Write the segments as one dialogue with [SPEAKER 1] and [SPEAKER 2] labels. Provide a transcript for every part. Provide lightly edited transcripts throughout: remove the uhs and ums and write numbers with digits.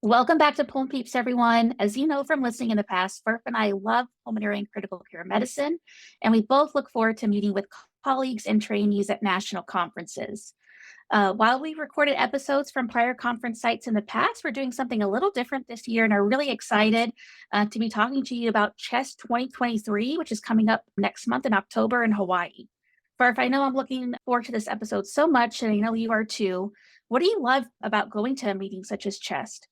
[SPEAKER 1] Welcome back to Pulm Peeps, everyone. As you know from listening in the past, Burp and I love pulmonary and critical care medicine, and we both look forward to meeting with colleagues and trainees at national conferences. While we recorded episodes from prior conference sites in the past, we're doing something a little different this year and are really excited to be talking to you about CHEST 2023, which is coming up next month in October in Hawaii. Burp, I know I'm looking forward to this episode so much, and I know you are too. What do you love about going to a meeting such as CHEST?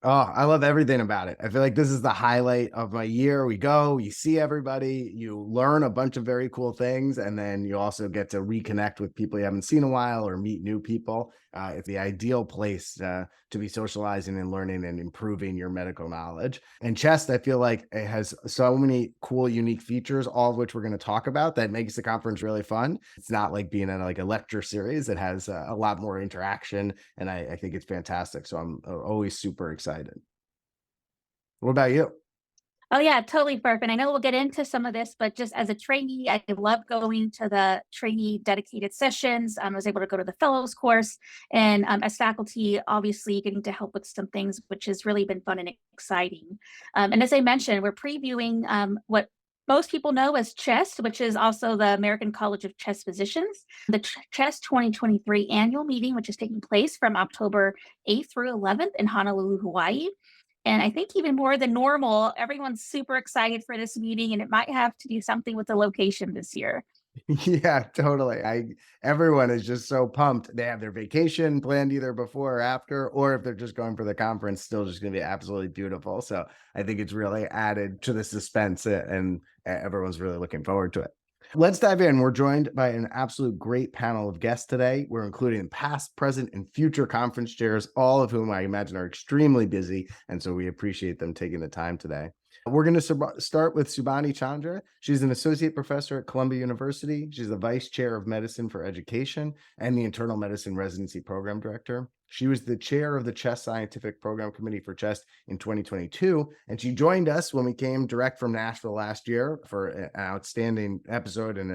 [SPEAKER 2] Oh, I love everything about it. I feel like this is the highlight of my year. We go, you see everybody, you learn a bunch of very cool things, and then you also get to reconnect with people you haven't seen in a while or meet new people. It's the ideal place to be socializing and learning and improving your medical knowledge. And Chest, I feel like it has so many cool, unique features, all of which we're going to talk about, that makes the conference really fun. It's not like being in like a lecture series. It has a lot more interaction, and I think it's fantastic. So I'm always super excited. What about you?
[SPEAKER 1] Oh yeah, totally, Burp. And I know we'll get into some of this, but just as a trainee, I love going to the trainee dedicated sessions. I was able to go to the fellows course, and as faculty, obviously getting to help with some things, which has really been fun and exciting. And as I mentioned, we're previewing what most people know as CHEST, which is also the American College of Chest Physicians, the CHEST 2023 annual meeting, which is taking place from October 8th through 11th in Honolulu, Hawaii. And I think even more than normal, everyone's super excited for this meeting, and it might have to do something with the location this year.
[SPEAKER 2] Yeah, totally. Everyone is just so pumped. They have their vacation planned either before or after, or if they're just going for the conference, still just going to be absolutely beautiful. So I think it's really added to the suspense, and everyone's really looking forward to it. Let's dive in. We're joined by an absolute great panel of guests today. We're including past, present, and future conference chairs, all of whom I imagine are extremely busy. And so we appreciate them taking the time today. We're going to start with Subhani Chandra. She's an associate professor at Columbia University. She's the vice chair of medicine for education and the internal medicine residency program director. She was the chair of the CHEST Scientific Program Committee for CHEST in 2022, and she joined us when we came direct from Nashville last year for an outstanding episode and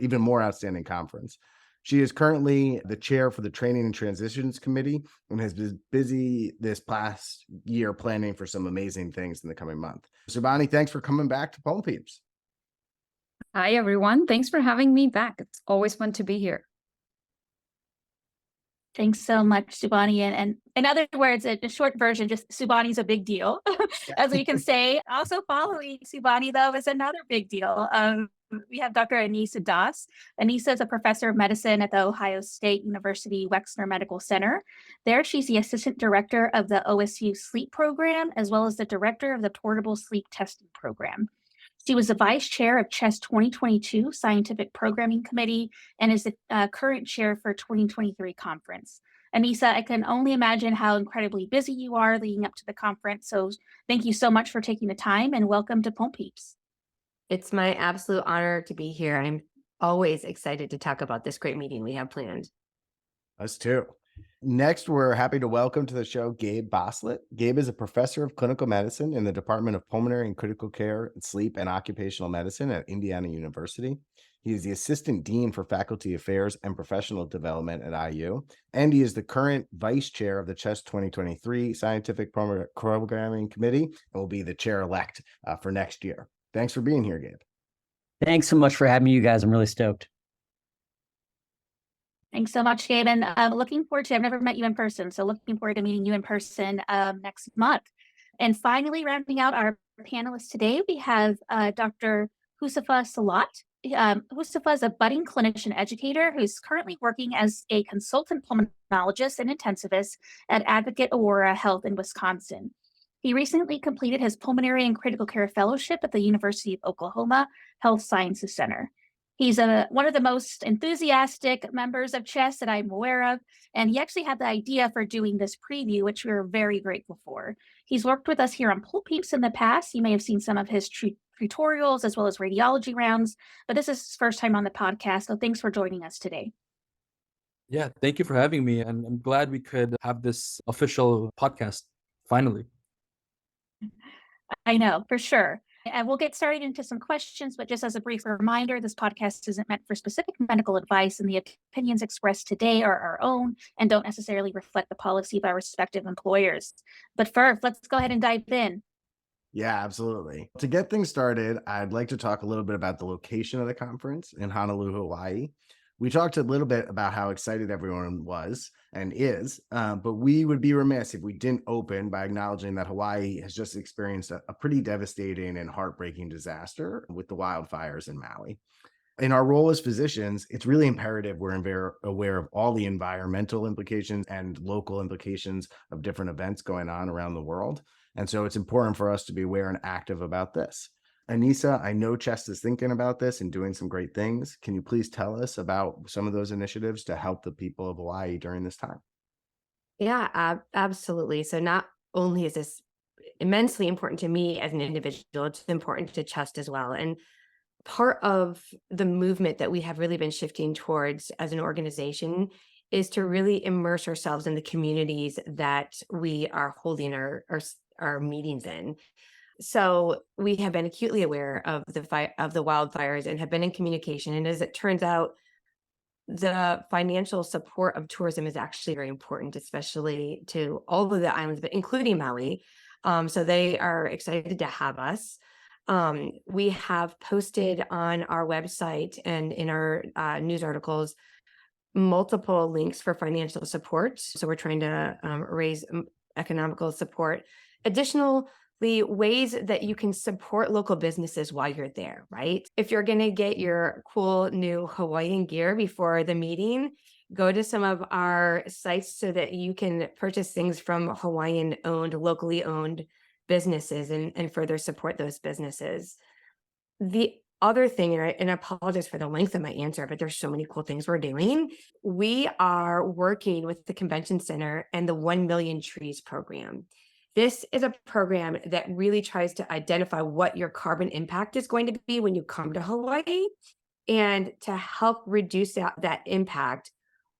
[SPEAKER 2] even more outstanding conference. She is currently the chair for the Training and Transitions Committee and has been busy this past year planning for some amazing things in the coming month. Subhani, thanks for coming back to Pulm Peeps.
[SPEAKER 3] Hi, everyone. Thanks for having me back. It's always fun to be here.
[SPEAKER 1] Thanks so much, Subhani. And in other words, a short version, just Subhani's a big deal, as we can say. Also following Subhani, though, is another big deal. We have Dr. Anisa Das. Anisa is a professor of medicine at the Ohio State University Wexner Medical Center. There, she's the assistant director of the OSU Sleep Program, as well as the director of the Portable Sleep Testing Program. She was the vice chair of CHEST 2022 Scientific Programming Committee and is the current chair for 2023 conference. Anisa, I can only imagine how incredibly busy you are leading up to the conference. So thank you so much for taking the time, and welcome to Pulm Peeps.
[SPEAKER 4] It's my absolute honor to be here. I'm always excited to talk about this great meeting we have planned.
[SPEAKER 2] Us too. Next, we're happy to welcome to the show Gabe Boslett. Gabe is a professor of clinical medicine in the Department of Pulmonary and Critical Care, Sleep, and Occupational Medicine at Indiana University. He is the assistant dean for faculty affairs and professional development at IU, and he is the current vice chair of the CHEST 2023 Scientific Programming Committee and will be the chair-elect for next year. Thanks for being here, Gabe.
[SPEAKER 5] Thanks so much for having me, you guys. I'm really stoked.
[SPEAKER 1] Thanks so much, Gabe. And looking forward to, I've never met you in person, so looking forward to meeting you in person next month. And finally, rounding out our panelists today, we have Dr. Husafa Salat. Husafa is a budding clinician educator who's currently working as a consultant pulmonologist and intensivist at Advocate Aurora Health in Wisconsin. He recently completed his pulmonary and critical care fellowship at the University of Oklahoma Health Sciences Center. He's one of the most enthusiastic members of CHEST that I'm aware of, and he actually had the idea for doing this preview, which we're very grateful for. He's worked with us here on Pulm Peeps in the past. You may have seen some of his tutorials as well as radiology rounds, but this is his first time on the podcast, so thanks for joining us today.
[SPEAKER 6] Yeah, thank you for having me, and I'm glad we could have this official podcast finally.
[SPEAKER 1] I know, for sure. And we'll get started into some questions, but just as a brief reminder, this podcast isn't meant for specific medical advice, and the opinions expressed today are our own and don't necessarily reflect the policy of our respective employers. But first, let's go ahead and dive in.
[SPEAKER 2] Yeah, absolutely. To get things started, I'd like to talk a little bit about the location of the conference in Honolulu, Hawaii. We talked a little bit about how excited everyone was and is, but we would be remiss if we didn't open by acknowledging that Hawaii has just experienced a pretty devastating and heartbreaking disaster with the wildfires in Maui. In our role as physicians, it's really imperative we're aware of all the environmental implications and local implications of different events going on around the world. And so it's important for us to be aware and active about this. Anissa, I know Chest is thinking about this and doing some great things. Can you please tell us about some of those initiatives to help the people of Hawaii during this time?
[SPEAKER 4] Yeah, absolutely. So not only is this immensely important to me as an individual, it's important to Chest as well. And part of the movement that we have really been shifting towards as an organization is to really immerse ourselves in the communities that we are holding our meetings in. So we have been acutely aware of the wildfires and have been in communication. And as it turns out, the financial support of tourism is actually very important, especially to all of the islands, but including Maui. So they are excited to have us. We have posted on our website and in our news articles multiple links for financial support. So we're trying to raise economical support. Additionally, ways that you can support local businesses while you're there, right? If you're going to get your cool new Hawaiian gear before the meeting, go to some of our sites so that you can purchase things from Hawaiian owned, locally owned businesses and further support those businesses. The other thing, and I apologize for the length of my answer, but there's so many cool things we're doing. We are working with the convention center and the 1 Million Trees program. This is a program that really tries to identify what your carbon impact is going to be when you come to Hawaii. And to help reduce that impact,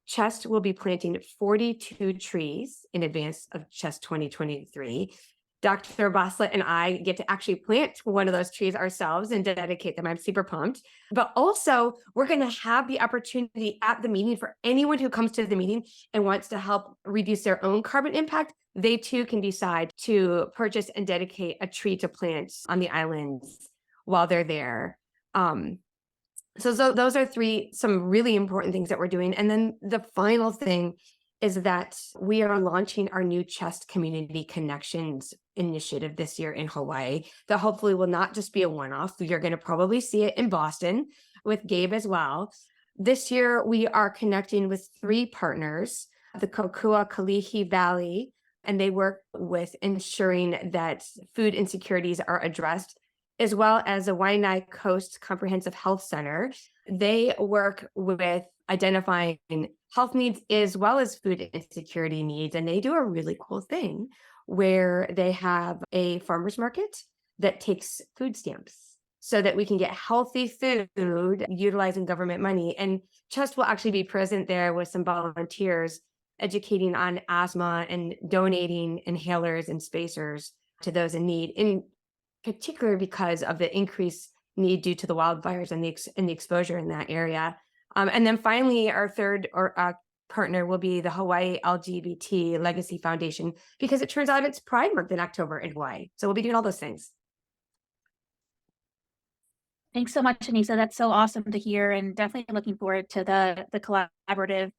[SPEAKER 4] Chest will be planting 42 trees in advance of Chest 2023. Dr. Boslet and I get to actually plant one of those trees ourselves and dedicate them. I'm super pumped. But also, we're going to have the opportunity at the meeting for anyone who comes to the meeting and wants to help reduce their own carbon impact. They too can decide to purchase and dedicate a tree to plant on the islands while they're there. So those are some really important things that we're doing. And then the final thing is that we are launching our new Chest Community Connections initiative this year in Hawaii that hopefully will not just be a one-off. You're going to probably see it in Boston with Gabe as well. This year, we are connecting with 3 partners, the Kokua Kalihi Valley, and they work with ensuring that food insecurities are addressed, as well as the Waianae Coast Comprehensive Health Center. They work with identifying health needs as well as food insecurity needs. And they do a really cool thing where they have a farmer's market that takes food stamps so that we can get healthy food utilizing government money. And Chest will actually be present there with some volunteers educating on asthma and donating inhalers and spacers to those in need, in particular because of the increased need due to the wildfires and the exposure in that area. And then finally, our third partner will be the Hawaii LGBT Legacy Foundation, because it turns out it's Pride Month in October in Hawaii. So we'll be doing all those things.
[SPEAKER 1] Thanks so much, Anissa. That's so awesome to hear, and definitely looking forward to the collaborative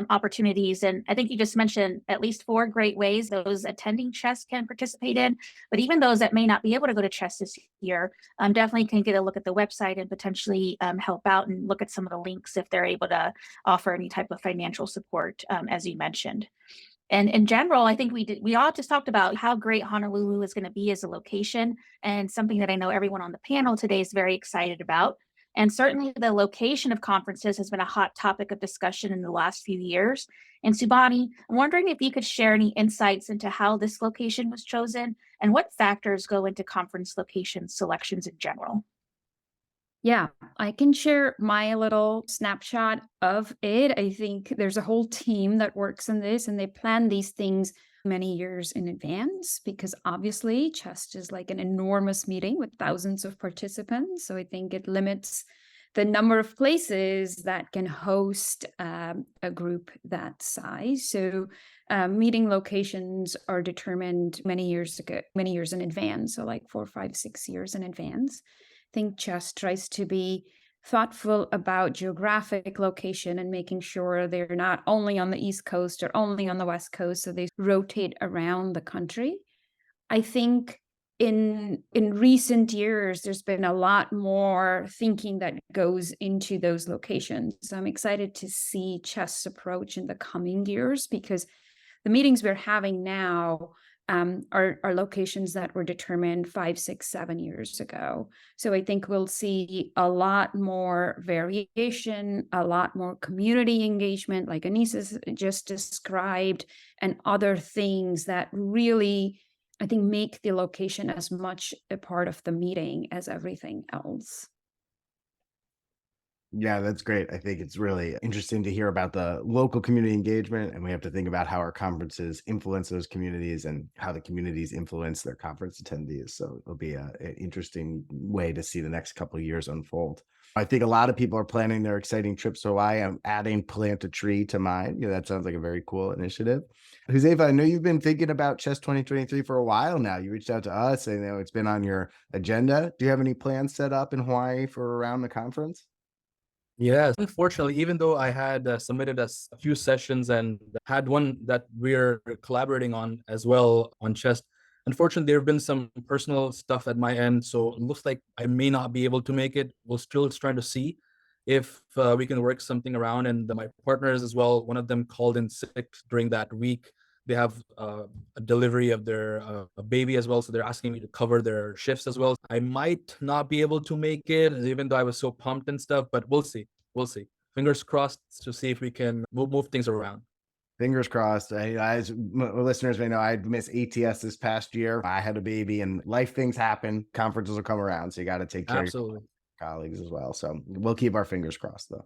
[SPEAKER 1] opportunities. And I think you just mentioned at least 4 great ways those attending Chest can participate in, but even those that may not be able to go to Chest this year definitely can get a look at the website and potentially help out and look at some of the links if they're able to offer any type of financial support, as you mentioned. And in general, I think we all just talked about how great Honolulu is going to be as a location, and something that I know everyone on the panel today is very excited about. And certainly the location of conferences has been a hot topic of discussion in the last few years. And Subani, I'm wondering if you could share any insights into how this location was chosen and what factors go into conference location selections in general.
[SPEAKER 3] Yeah, I can share my little snapshot of it. I think there's a whole team that works on this, and they plan these things many years in advance, because obviously CHEST is like an enormous meeting with thousands of participants. So I think it limits the number of places that can host a group that size. So meeting locations are determined many years in advance. So like 4, 5, 6 years in advance. I think CHEST tries to be thoughtful about geographic location and making sure they're not only on the East Coast or only on the West Coast, so they rotate around the country. I think in recent years, there's been a lot more thinking that goes into those locations. So I'm excited to see CHEST's approach in the coming years, because the meetings we're having now are locations that were determined 5, 6, 7 years ago. So I think we'll see a lot more variation, a lot more community engagement, like Anissa just described, and other things that really, I think, make the location as much a part of the meeting as everything else.
[SPEAKER 2] Yeah, that's great. I think it's really interesting to hear about the local community engagement, and we have to think about how our conferences influence those communities and how the communities influence their conference attendees. So it'll be an interesting way to see the next couple of years unfold. I think a lot of people are planning their exciting trips to Hawaii. I'm adding Plant a Tree to mine. That sounds like a very cool initiative. Josefa, I know you've been thinking about CHEST 2023 for a while now. You reached out to us and it's been on your agenda. Do you have any plans set up in Hawaii for around the conference?
[SPEAKER 6] Yes, unfortunately, even though I had submitted us a few sessions and had one that we're collaborating on as well on CHEST, unfortunately, there have been some personal stuff at my end, so it looks like I may not be able to make it. We're still trying to see if we can work something around. And my partners as well, one of them called in sick during that week. They have a delivery of their baby as well, so they're asking me to cover their shifts as well. I might not be able to make it, even though I was so pumped and stuff, but we'll see. We'll see. Fingers crossed to see if we can move things around.
[SPEAKER 2] Fingers crossed. As listeners may know, I missed ATS this past year. I had a baby, and life things happen. Conferences will come around, so you got to take care of your colleagues as well. So we'll keep our fingers crossed, though.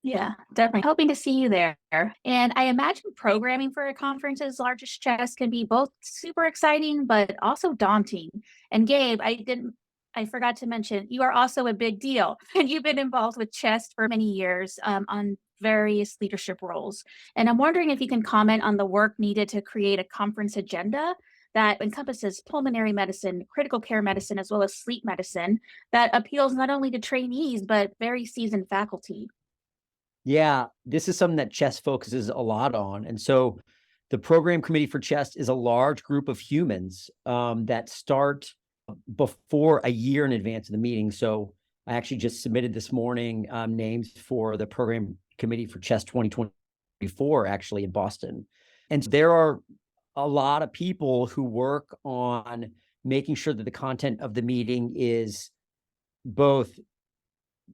[SPEAKER 1] Yeah, definitely. Hoping to see you there. And I imagine programming for a conference as large as CHEST can be both super exciting, but also daunting. And Gabe, I forgot to mention, you are also a big deal. And you've been involved with CHEST for many years on various leadership roles. And I'm wondering if you can comment on the work needed to create a conference agenda that encompasses pulmonary medicine, critical care medicine, as well as sleep medicine that appeals not only to trainees, but very seasoned faculty.
[SPEAKER 5] Yeah, this is something that CHEST focuses a lot on. And so the program committee for CHEST is a large group of humans that start before a year in advance of the meeting. So I actually just submitted this morning names for the program committee for CHEST 2024, actually in Boston. And there are a lot of people who work on making sure that the content of the meeting is both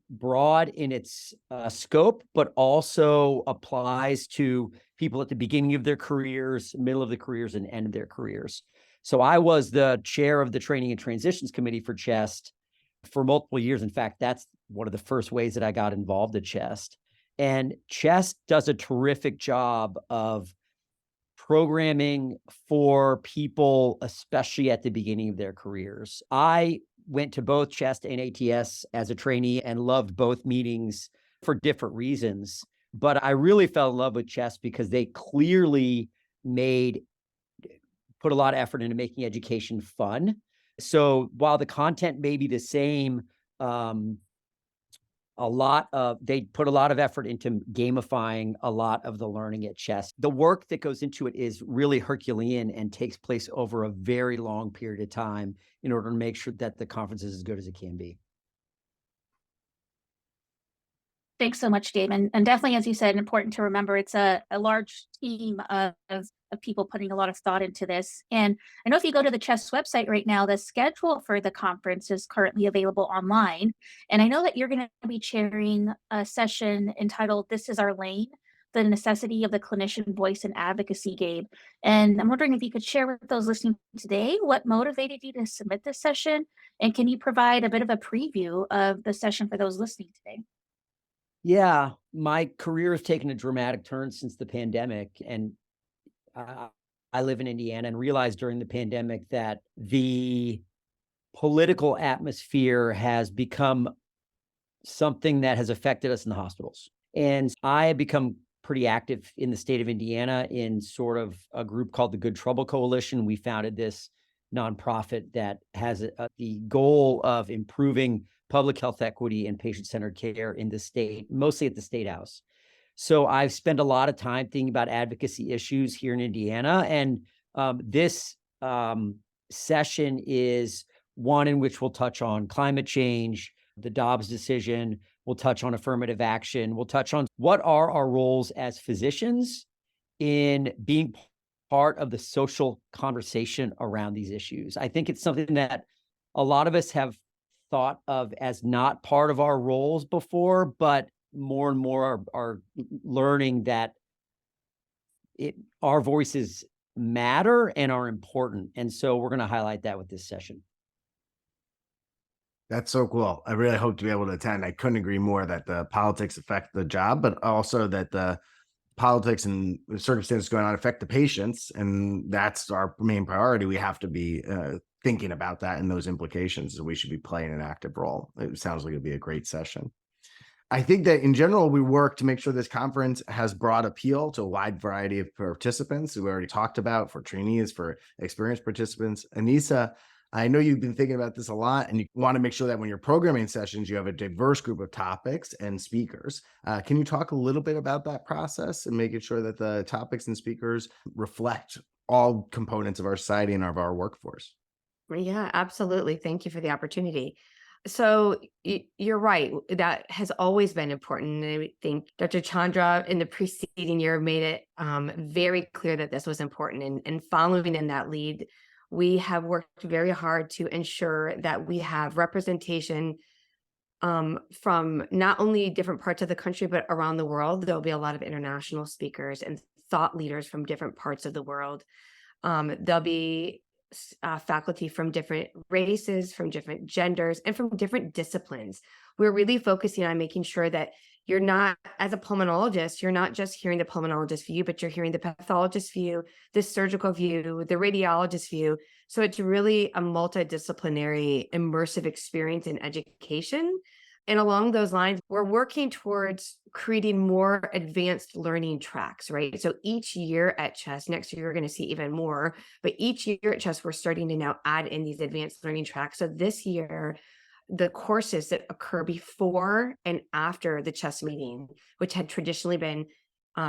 [SPEAKER 5] broad in its scope, but also applies to people at the beginning of their careers, middle of the careers, and end of their careers. So I was the chair of the Training and Transitions Committee for CHEST for multiple years. In fact, that's one of the first ways that I got involved at CHEST. And CHEST does a terrific job of programming for people, especially at the beginning of their careers. I went to both CHEST and ATS as a trainee and loved both meetings for different reasons. But I really fell in love with CHEST because they clearly put a lot of effort into making education fun. So while the content may be the same, they put a lot of effort into gamifying a lot of the learning at CHEST. The work that goes into it is really Herculean and takes place over a very long period of time in order to make sure that the conference is as good as it can be.
[SPEAKER 1] Thanks so much, Dave. And definitely, as you said, important to remember, it's a large team of people putting a lot of thought into this. And I know if you go to the CHEST website right now, the schedule for the conference is currently available online. And I know that you're going to be chairing a session entitled "This is Our Lane: The Necessity of the Clinician Voice and Advocacy," Gabe. And I'm wondering if you could share with those listening today what motivated you to submit this session, and can you provide a bit of a preview of the session for those listening today?
[SPEAKER 5] Yeah, my career has taken a dramatic turn since the pandemic, and I live in Indiana and realized during the pandemic that the political atmosphere has become something that has affected us in the hospitals. And I have become pretty active in the state of Indiana in sort of a group called the Good Trouble Coalition. We founded this nonprofit that has the goal of improving public health equity and patient-centered care in the state, mostly at the State House. So I've spent a lot of time thinking about advocacy issues here in Indiana. And this session is one in which we'll touch on climate change, the Dobbs decision, we'll touch on affirmative action, we'll touch on what are our roles as physicians in being part of the social conversation around these issues. I think it's something that a lot of us have thought of as not part of our roles before, but more and more are learning that our voices matter and are important. And so we're going to highlight that with this session.
[SPEAKER 2] That's so cool. I really hope to be able to attend. I couldn't agree more that the politics affect the job, but also that the politics and the circumstances going on affect the patients. And that's our main priority. We have to be thinking about that and those implications. So we should be playing an active role. It sounds like it'd be a great session. I think that in general, we work to make sure this conference has broad appeal to a wide variety of participants who we already talked about, for trainees, for experienced participants. Anissa, I know you've been thinking about this a lot, and you want to make sure that when you're programming sessions, you have a diverse group of topics and speakers. Can you talk a little bit about that process and making sure that the topics and speakers reflect all components of our society and of our workforce?
[SPEAKER 4] Yeah, absolutely. Thank you for the opportunity. So you're right. That has always been important. And I think Dr. Chandra in the preceding year made it very clear that this was important. And following in that lead, we have worked very hard to ensure that we have representation from not only different parts of the country, but around the world. There'll be a lot of international speakers and thought leaders from different parts of the world. There'll be faculty from different races, from different genders, and from different disciplines. We're really focusing on making sure that you're not, as a pulmonologist, you're not just hearing the pulmonologist view, but you're hearing the pathologist view, the surgical view, the radiologist view. So it's really a multidisciplinary, immersive experience in education. And along those lines, we're working towards creating more advanced learning tracks, right? So each year at CHEST, next year, you're going to see even more, but each year at CHEST, we're starting to now add in these advanced learning tracks. So this year, the courses that occur before and after the CHEST meeting, which had traditionally been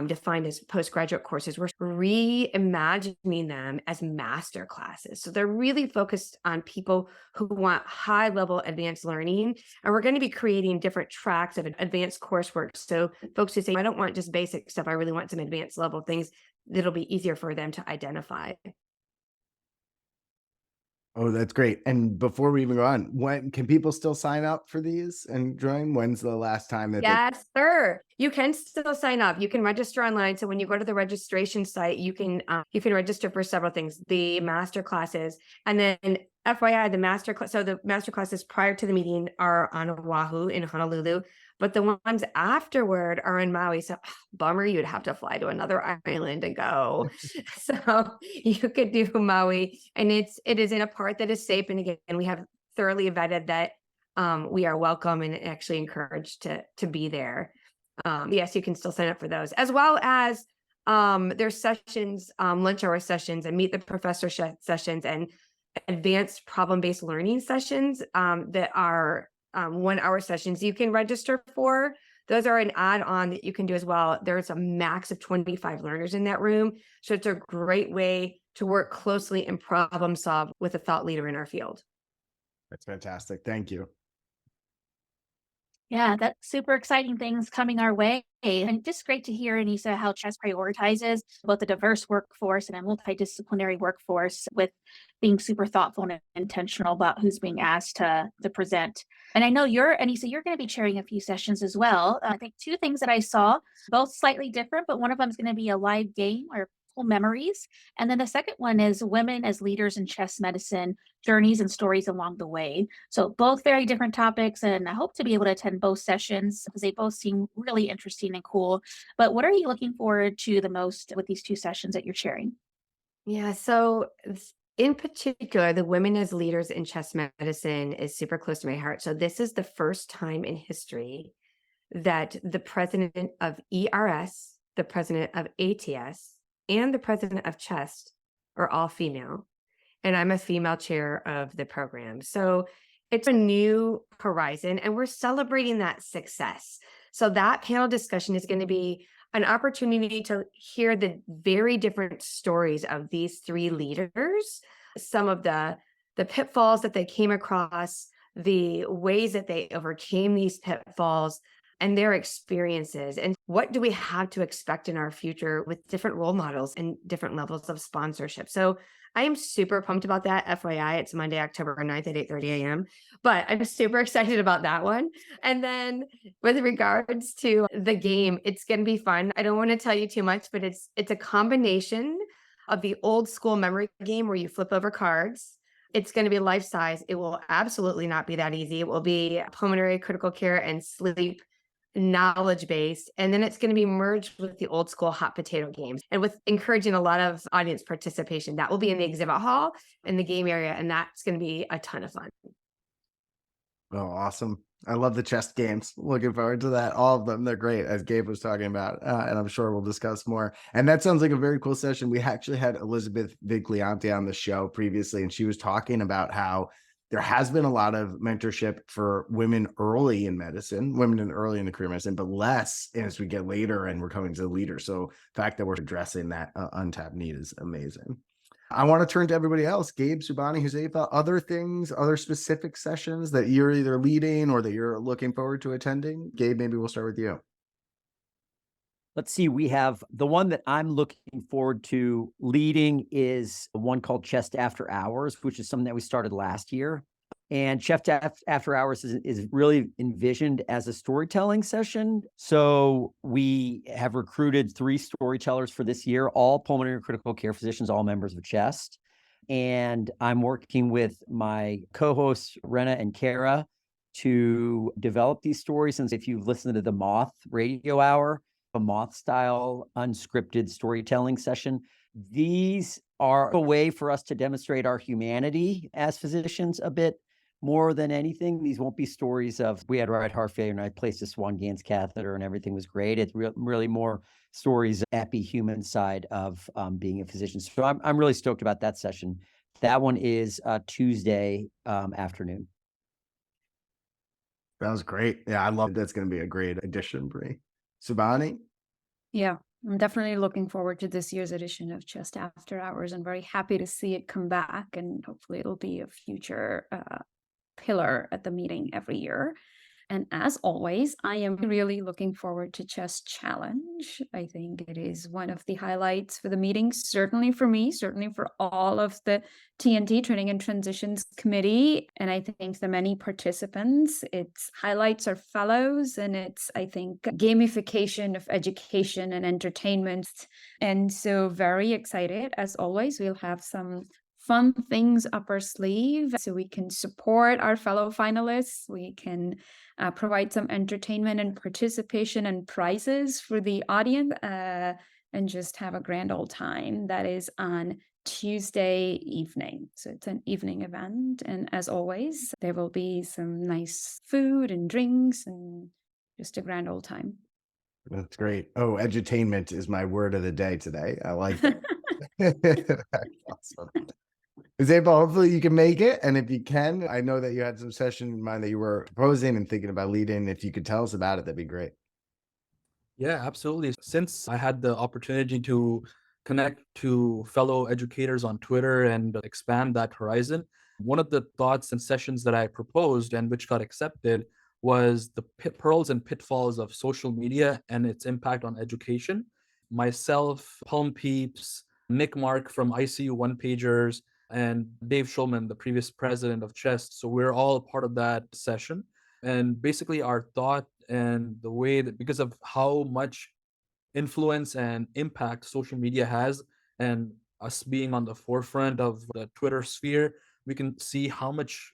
[SPEAKER 4] defined as postgraduate courses, we're reimagining them as master classes. So they're really focused on people who want high level advanced learning. And we're going to be creating different tracks of advanced coursework. So folks who say, I don't want just basic stuff, I really want some advanced level things, that'll be easier for them to identify.
[SPEAKER 2] Oh, that's great. And before we even go on, when can people still sign up for these and join? When's the last time that
[SPEAKER 4] Yes, sir. You can still sign up. You can register online. So when you go to the registration site, you can register for several things, the master classes, and then FYI, the master class. So the master classes prior to the meeting are on Oahu in Honolulu, but the ones afterward are in Maui. So bummer, you'd have to fly to another island to go. So you could do Maui, and it is in a part that is safe. And again, we have thoroughly vetted that we are welcome and actually encouraged to be there. Yes, you can still sign up for those, as well as there's sessions, lunch hour sessions, and meet the professor sessions, and advanced problem-based learning sessions that are 1 hour sessions you can register for. Those are an add-on that you can do as well. There's a max of 25 learners in that room. So it's a great way to work closely and problem solve with a thought leader in our field.
[SPEAKER 2] That's fantastic. Thank you.
[SPEAKER 1] Yeah, that's super exciting things coming our way. And just great to hear, Anissa, how CHEST prioritizes both a diverse workforce and a multidisciplinary workforce, with being super thoughtful and intentional about who's being asked to present. And I know Anissa, you're going to be chairing a few sessions as well. I think two things that I saw, both slightly different, but one of them is going to be a live game or school memories. And then the second one is Women as Leaders in Chess Medicine, Journeys and Stories Along the Way. So both very different topics, and I hope to be able to attend both sessions because they both seem really interesting and cool. But what are you looking forward to the most with these two sessions that you're sharing?
[SPEAKER 4] Yeah, so in particular, the Women as Leaders in Chess Medicine is super close to my heart. So this is the first time in history that the president of ERS, the president of ATS, and the president of CHEST are all female. And I'm a female chair of the program. So it's a new horizon, and we're celebrating that success. So that panel discussion is going to be an opportunity to hear the very different stories of these three leaders, some of the pitfalls that they came across, the ways that they overcame these pitfalls, and their experiences. And what do we have to expect in our future with different role models and different levels of sponsorship? So I am super pumped about that. FYI, it's Monday, October 9th at 8:30 a.m. But I'm super excited about that one. And then with regards to the game, it's going to be fun. I don't want to tell you too much, but it's a combination of the old school memory game where you flip over cards. It's going to be life size. It will absolutely not be that easy. It will be pulmonary, critical care, and sleep knowledge based, and then it's going to be merged with the old school hot potato games, and with encouraging a lot of audience participation. That will be in the exhibit hall in the game area, and that's going to be a ton of fun.
[SPEAKER 2] Oh, awesome. I love the chess games. Looking forward to that. All of them. They're great, as Gabe was talking about. And I'm sure we'll discuss more. And that sounds like a very cool session. We actually had Elizabeth Vigliante on the show previously, and she was talking about how there has been a lot of mentorship for women early in medicine, women early in the career medicine, but less as we get later and we're coming to the leader. So the fact that we're addressing that untapped need is amazing. I want to turn to everybody else. Gabe, Subani, Huzaifa, other things, other specific sessions that you're either leading or that you're looking forward to attending. Gabe, maybe we'll start with you.
[SPEAKER 5] Let's see, we have the one that I'm looking forward to leading is one called Chest After Hours, which is something that we started last year. And Chest After Hours is really envisioned as a storytelling session. So we have recruited 3 storytellers for this year, all pulmonary critical care physicians, all members of Chest. And I'm working with my co-hosts, Rena and Kara, to develop these stories. Since if you've listened to the Moth Radio Hour, a Moth style unscripted storytelling session, these are a way for us to demonstrate our humanity as physicians a bit more than anything. These won't be stories of we had right heart failure and I placed a Swan-Ganz catheter and everything was great. It's really more stories at the human side of being a physician. So I'm really stoked about that session. That one is Tuesday afternoon.
[SPEAKER 2] That was great. Yeah, I love that's going to be a great addition, Bree. Subani?
[SPEAKER 3] Yeah, I'm definitely looking forward to this year's edition of Just After Hours and very happy to see it come back. And hopefully it'll be a future pillar at the meeting every year. And as always, I am really looking forward to Chess Challenge. I think it is one of the highlights for the meeting, certainly for me, certainly for all of the TNT Training and Transitions Committee. And I think the many participants, its highlights are fellows, and it's, I think, gamification of education and entertainment. And so very excited. As always, we'll have some fun things up our sleeve so we can support our fellow finalists. We can provide some entertainment and participation and prizes for the audience and just have a grand old time. That is on Tuesday evening. So it's an evening event. And as always, there will be some nice food and drinks and just a grand old time.
[SPEAKER 2] That's great. Oh, edutainment is my word of the day today. I like that. That's awesome. Zeba, hopefully you can make it. And if you can, I know that you had some session in mind that you were proposing and thinking about leading. If you could tell us about it, that'd be great.
[SPEAKER 6] Yeah, absolutely. Since I had the opportunity to connect to fellow educators on Twitter and expand that horizon, one of the thoughts and sessions that I proposed and which got accepted was the pearls and pitfalls of social media and its impact on education. Myself, Palm Peeps, Nick Mark from ICU One Pagers, and Dave Schulman, the previous president of CHEST. So we're all a part of that session. And basically our thought and the way that because of how much influence and impact social media has And us being on the forefront of the Twitter sphere, we can see how much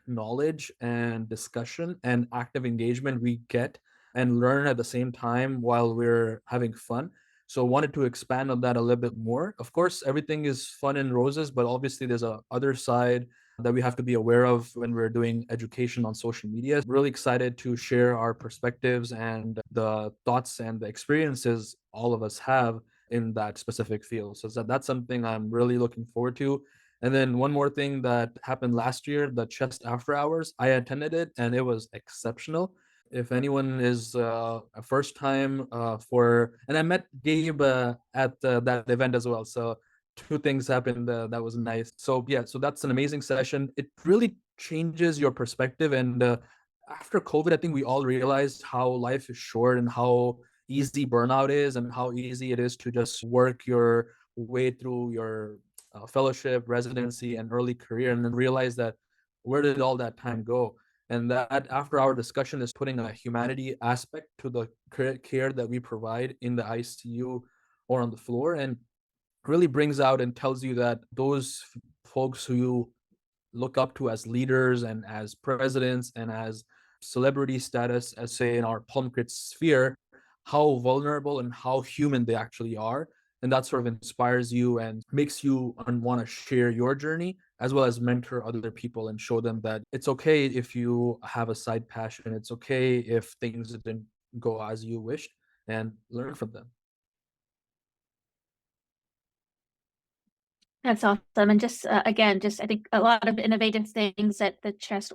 [SPEAKER 6] knowledge and discussion and active engagement we get and learn at the same time while we're having fun. So wanted to expand on that a little bit more. Of course, everything is fun and roses, but obviously there's a other side that we have to be aware of when we're doing education on social media. Really excited to share our perspectives and the thoughts and the experiences all of us have in that specific field. So that's something I'm really looking forward to. And then one more thing that happened last year, the Chest After Hours, I attended it and it was exceptional. If anyone is a first time and I met Gabe at that event as well. So two things happened that was nice. So yeah, so that's an amazing session. It really changes your perspective. And after COVID, I think we all realized how life is short and how easy burnout is and how easy it is to just work your way through your fellowship, residency, and early career, and then realize that where did all that time go? And that after our discussion is putting a humanity aspect to the care that we provide in the ICU or on the floor, and really brings out and tells you that those folks who you look up to as leaders and as presidents and as celebrity status, as say in our Palmcrit sphere, how vulnerable and how human they actually are. And that sort of inspires you and makes you want to share your journey as well as mentor other people and show them that it's okay if you have a side passion. It's okay if things didn't go as you wished, and learn from them.
[SPEAKER 1] That's awesome. And just again, just I think a lot of innovative things that the chess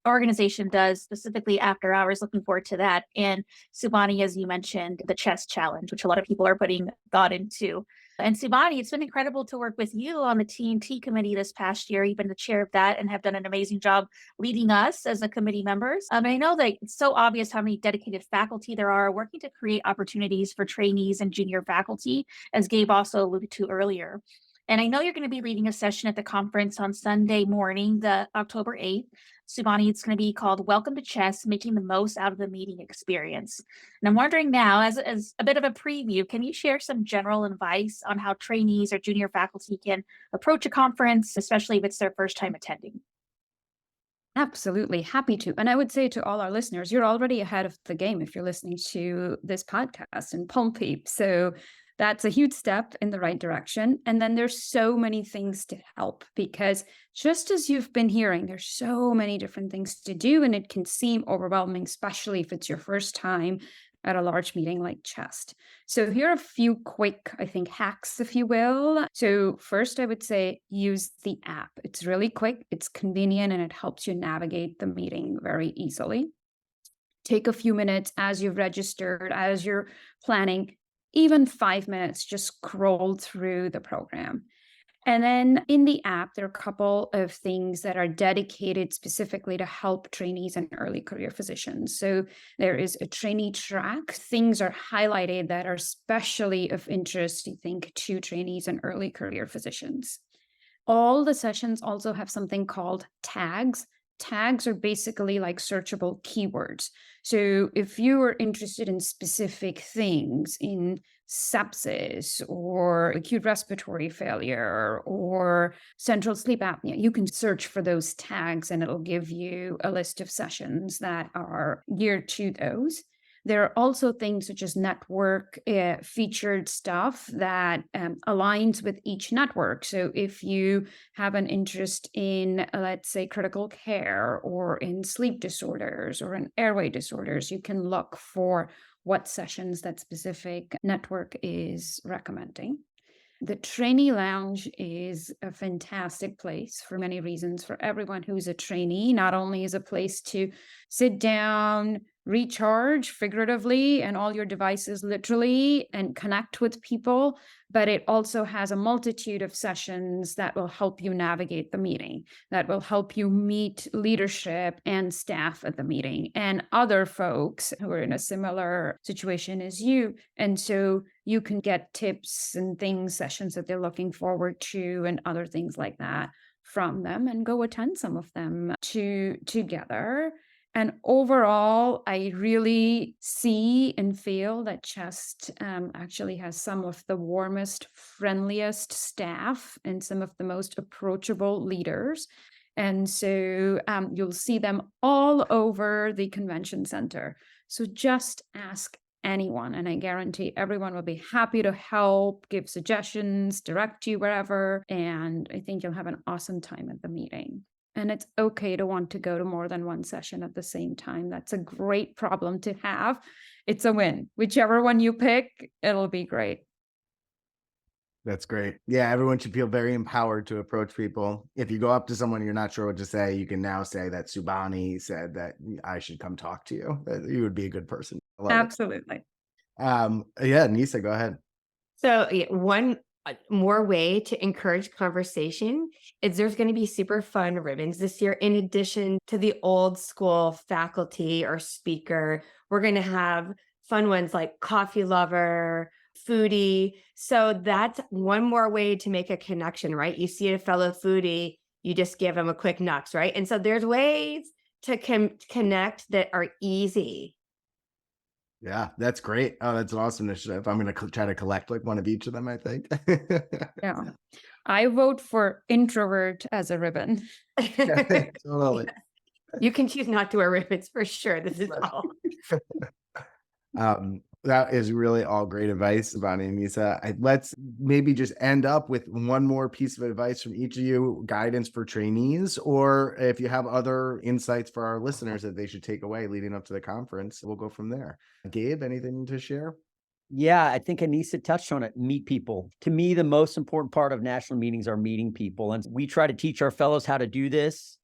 [SPEAKER 1] organization does, specifically after hours. Looking forward to that. And Subani, as you mentioned, the chess challenge, which a lot of people are putting thought into. And Subani, it's been incredible to work with you on the TNT committee this past year. You've been the chair of that and have done an amazing job leading us as a committee members. And I know that it's so obvious how many dedicated faculty there are working to create opportunities for trainees and junior faculty, as Gabe also alluded to earlier. And I know you're going to be leading a session at the conference on Sunday morning, the October 8th. Subani, it's going to be called Welcome to Chess, Making the Most Out of the Meeting Experience. And I'm wondering now, as a bit of a preview, can you share some general advice on how trainees or junior faculty can approach a conference, especially if it's their first time attending?
[SPEAKER 3] Absolutely. Happy to. And I would say to all our listeners, you're already ahead of the game if you're listening to this podcast and Palm Peep. So that's a huge step in the right direction. And then there's so many things to help, because just as you've been hearing, there's so many different things to do, and it can seem overwhelming, especially if it's your first time at a large meeting like Chest. So here are a few quick, I think, hacks, if you will. So first, I would say use the app. It's really quick, it's convenient, and it helps you navigate the meeting very easily. Take a few minutes as you've registered, as you're planning, even 5 minutes, just scroll through the program. And then in the app, there are a couple of things that are dedicated specifically to help trainees and early career physicians. So there is a trainee track. Things are highlighted that are especially of interest, I think, to trainees and early career physicians. All the sessions also have something called tags. Tags are basically like searchable keywords. So if you are interested in specific things in sepsis or acute respiratory failure or central sleep apnea, you can search for those tags and it'll give you a list of sessions that are geared to those. There are also things such as network featured stuff that aligns with each network. So if you have an interest in, let's say, critical care or in sleep disorders or in airway disorders, you can look for what sessions that specific network is recommending. The trainee lounge is a fantastic place for many reasons for everyone who's a trainee. Not only is a place to sit down, recharge figuratively and all your devices literally, and connect with people, but it also has a multitude of sessions that will help you navigate the meeting, that will help you meet leadership and staff at the meeting and other folks who are in a similar situation as you. And so you can get tips and things, sessions that they're looking forward to and other things like that from them, and go attend some of them together. And overall, I really see and feel that Chest actually has some of the warmest, friendliest staff and some of the most approachable leaders. And so you'll see them all over the convention center. So just ask anyone, and I guarantee everyone will be happy to help, give suggestions, direct you wherever. And I think you'll have an awesome time at the meeting. And it's okay to want to go to more than one session at the same time. That's a great problem to have. It's a win. Whichever one you pick, it'll be great.
[SPEAKER 2] That's great. Yeah, everyone should feel very empowered to approach people. If you go up to someone you're not sure what to say, you can now say that Subhani said that I should come talk to you. That you would be a good person. I love
[SPEAKER 3] Absolutely.
[SPEAKER 2] it. Yeah, Nisa, go ahead.
[SPEAKER 4] So one more way to encourage conversation is there's going to be super fun ribbons this year. In addition to the old school faculty or speaker, we're going to have fun ones like coffee lover, foodie. So that's one more way to make a connection, right? You see a fellow foodie, you just give them a quick nux, right? And so there's ways to connect that are easy.
[SPEAKER 2] Yeah, that's great. Oh, that's an awesome initiative. I'm going to try to collect like one of each of them, I think.
[SPEAKER 3] Yeah. I vote for introvert as a ribbon.
[SPEAKER 2] Totally.
[SPEAKER 4] You can choose not to wear ribbons for sure. This is all.
[SPEAKER 2] That is really all great advice, Bonnie and Nisa. Let's maybe just end up with one more piece of advice from each of you, guidance for trainees, or if you have other insights for our listeners that they should take away leading up to the conference, we'll go from there. Gabe, anything to share?
[SPEAKER 5] Yeah, I think Anissa touched on it. Meet people. To me, the most important part of national meetings are meeting people. And we try to teach our fellows how to do this,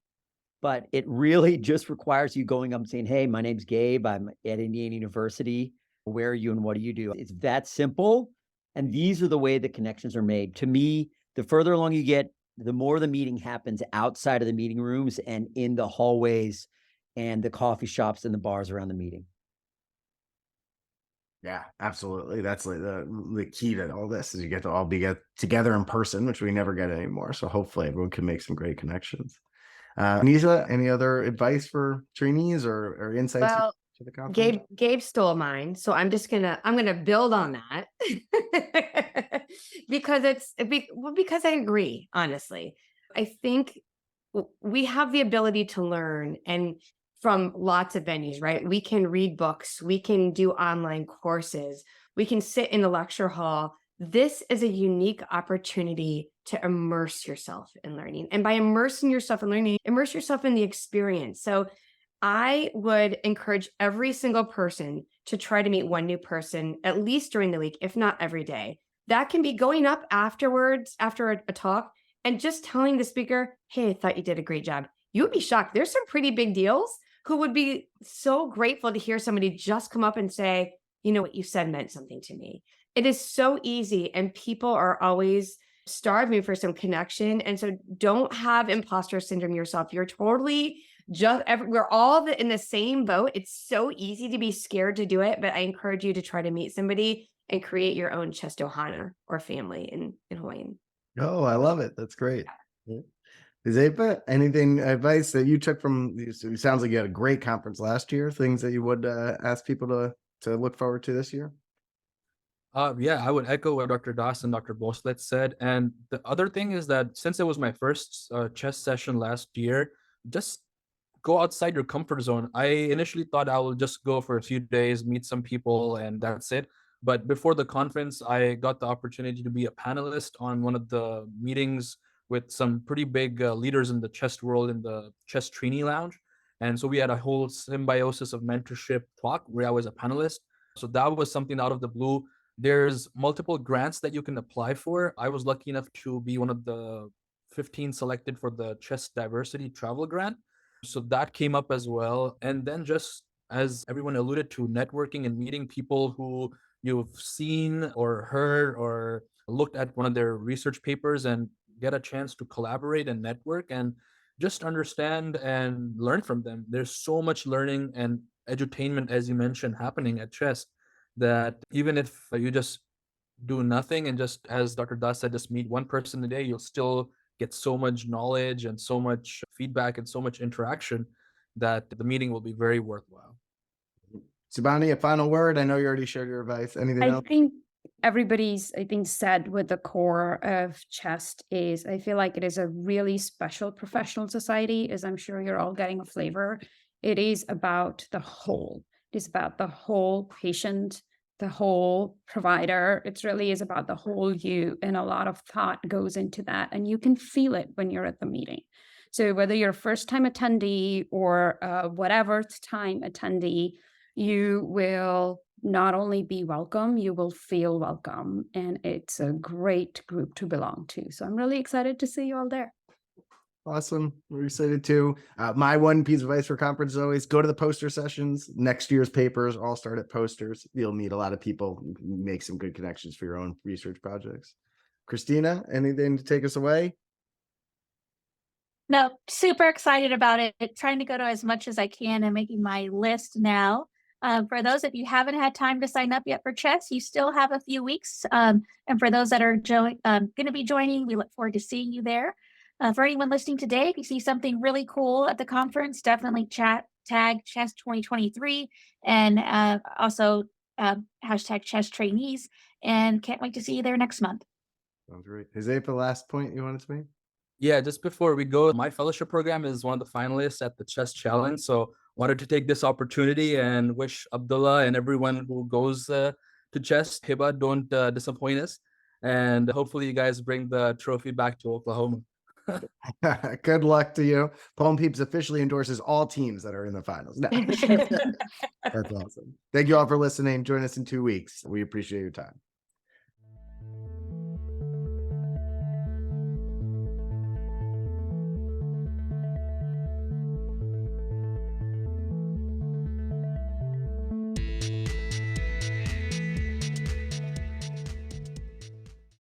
[SPEAKER 5] but it really just requires you going up and saying, hey, my name's Gabe. I'm at Indiana University. Where are you and what do you do? It's that simple. And these are the way the connections are made. To me, the further along you get, the more the meeting happens outside of the meeting rooms and in the hallways and the coffee shops and the bars around the meeting.
[SPEAKER 2] Yeah, absolutely. That's like the key to all this is you get to all be together in person, which we never get anymore. So hopefully everyone can make some great connections. Nisa, any other advice for trainees or insights to the conference?
[SPEAKER 4] Gabe stole mine, so I'm gonna build on that because because I agree. Honestly, I think we have the ability to learn and from lots of venues, right? We can read books, we can do online courses, we can sit in a lecture hall. This is a unique opportunity to immerse yourself in learning. And by immersing yourself in learning, immerse yourself in the experience. So I would encourage every single person to try to meet one new person, at least during the week, if not every day. That can be going up afterwards, after a talk, and just telling the speaker, hey, I thought you did a great job. You would be shocked. There's some pretty big deals who would be so grateful to hear somebody just come up and say, you know, what you said meant something to me. It is so easy, and people are always starving for some connection. And so don't have imposter syndrome yourself. You're totally we're all in the same boat. It's so easy to be scared to do it, but I encourage you to try to meet somebody and create your own Chest Ohana or family in Hawaii.
[SPEAKER 2] Oh, I love it. That's great. Zepa, anything advice that you took from it sounds like you had a great conference last year, things that you would ask people to look forward to this year?
[SPEAKER 6] Yeah, I would echo what Dr. Das and Dr. Boslet said. And the other thing is that since it was my first chess session last year, just go outside your comfort zone. I initially thought I will just go for a few days, meet some people, and that's it. But before the conference, I got the opportunity to be a panelist on one of the meetings with some pretty big leaders in the chess world in the Chess Trainee Lounge. And so we had a whole symbiosis of mentorship talk where I was a panelist. So that was something out of the blue. There's multiple grants that you can apply for. I was lucky enough to be one of the 15 selected for the Chess Diversity Travel Grant. So that came up as well. And then just as everyone alluded to, networking and meeting people who you've seen or heard or looked at one of their research papers and get a chance to collaborate and network and just understand and learn from them. There's so much learning and edutainment, as you mentioned, happening at Chess that even if you just do nothing and just, as Dr. Das said, just meet one person a day, you'll still get so much knowledge and so much feedback and so much interaction. that the meeting will be very worthwhile.
[SPEAKER 2] Subhani, a final word. I know you already shared your advice. Anything
[SPEAKER 3] I
[SPEAKER 2] else?
[SPEAKER 3] think everybody's, said with the core of CHEST is I feel like it is a really special professional society, as I'm sure you're all getting a flavor. It is about the whole. It is about the whole patient, the whole provider. It really is about the whole you, and a lot of thought goes into that, and you can feel it when you're at the meeting. So whether you're a first-time attendee or whatever time attendee, you will not only be welcome, you will feel welcome. And it's a great group to belong to. So I'm really excited to see you all there.
[SPEAKER 2] Awesome. We're excited too. My one piece of advice for conference is always go to the poster sessions. Next year's papers all start at posters. You'll meet a lot of people, make some good connections for your own research projects. Christina, anything to take us away?
[SPEAKER 1] No, super excited about it. Trying to go to as much as I can and making my list now. For those of you haven't had time to sign up yet for CHESS, you still have a few weeks. And for those that are going to be joining, we look forward to seeing you there. For anyone listening today, if you see something really cool at the conference, definitely tag CHESS 2023 and also hashtag CHESS trainees. And can't wait to see you there next month.
[SPEAKER 2] Sounds great. Jose, for the last point you wanted to make?
[SPEAKER 6] Yeah, just before we go, my fellowship program is one of the finalists at the Chess Challenge. So wanted to take this opportunity and wish Abdullah and everyone who goes to Chess, Hiba, don't disappoint us. And hopefully you guys bring the trophy back to Oklahoma.
[SPEAKER 2] Good luck to you. Palm Peeps officially endorses all teams that are in the finals. No. That's awesome. Thank you all for listening. Join us in 2 weeks. We appreciate your time.